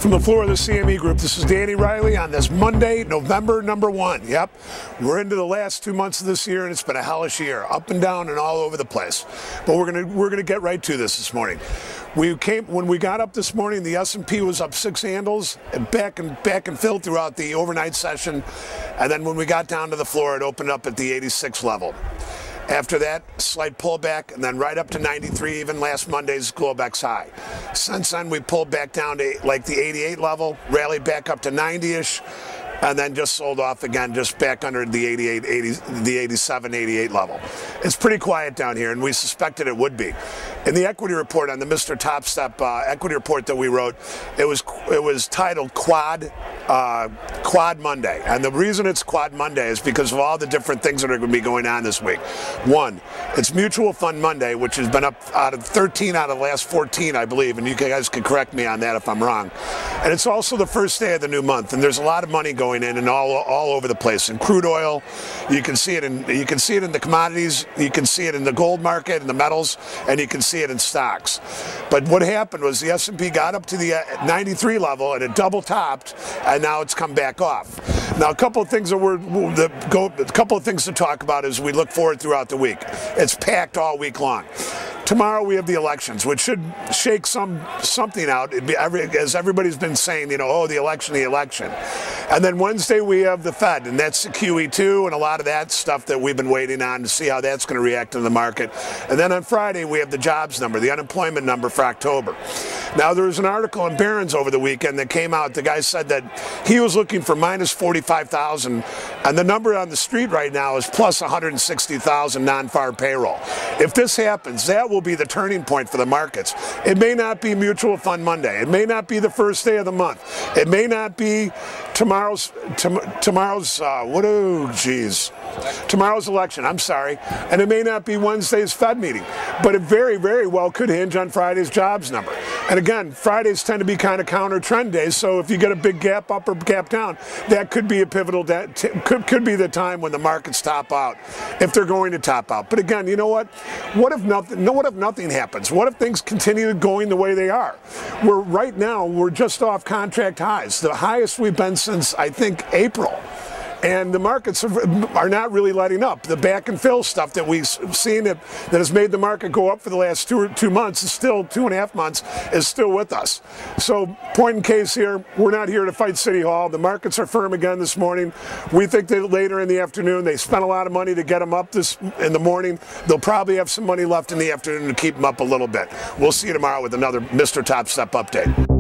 From the floor of the CME Group, this is Danny Riley on this Monday, November number 1. Yep, we're into the last 2 months of this year, and it's been a hellish year, up and down and all over the place. But we're gonna get right to this morning. When we got up this morning, the S&P was up 6 handles and back and filled throughout the overnight session, and then when we got down to the floor, it opened up at the 86 level. After that, slight pullback, and then right up to 93, even last Monday's Globex high. Since then, we pulled back down to like the 88 level, rallied back up to 90-ish, and then just sold off again, just back under the 87, 88 level. It's pretty quiet down here, and we suspected it would be. In the equity report on the Mr. Top Step equity report that we wrote, it was titled Quad Monday, and the reason it's Quad Monday is because of all the different things that are going to be going on this week. One, it's Mutual Fund Monday, which has been up out of 13 out of the last 14, I believe, and you guys can correct me on that if I'm wrong. And it's also the first day of the new month, and there's a lot of money going in and all over the place. In crude oil, you can see it in the commodities, you can see it in the gold market and the metals, and you can see it in stocks. But what happened was the S&P got up to the 93 level and it double topped, and now it's come back off. Now, a couple of things to talk about as we look forward throughout the week. It's packed all week long. Tomorrow we have the elections, which should shake something out. As everybody's been saying, oh, the election. And then Wednesday we have the Fed, and that's the QE2 and a lot of that stuff that we've been waiting on to see how that's going to react in the market. And then on Friday we have the jobs number, the unemployment number for October. Now, there was an article in Barron's over the weekend that came out. The guy said that he was looking for minus 45,000, and the number on the street right now is plus 160,000 non-farm payroll. If this happens, that will be the turning point for the markets. It may not be Mutual Fund Monday. It may not be the first day of the month. It may not be tomorrow's election, I'm sorry, and it may not be Wednesday's Fed meeting, but it very, very well could hinge on Friday's jobs number. And again, Fridays tend to be kind of counter trend days, so if you get a big gap up or gap down, that could be a pivotal, could be the time when the markets top out, if they're going to top out. But again, you know what? What if nothing happens? What if things continue going the way they are? Right now, we're just off contract highs, the highest we've been since, I think, April. And the markets are not really letting up. The back and fill stuff that we've seen that has made the market go up for the last two months, is still 2.5 months, is still with us. So, point in case here, we're not here to fight City Hall. The markets are firm again this morning. We think that later in the afternoon, they spent a lot of money to get them up in the morning. They'll probably have some money left in the afternoon to keep them up a little bit. We'll see you tomorrow with another Mr. Top Step update.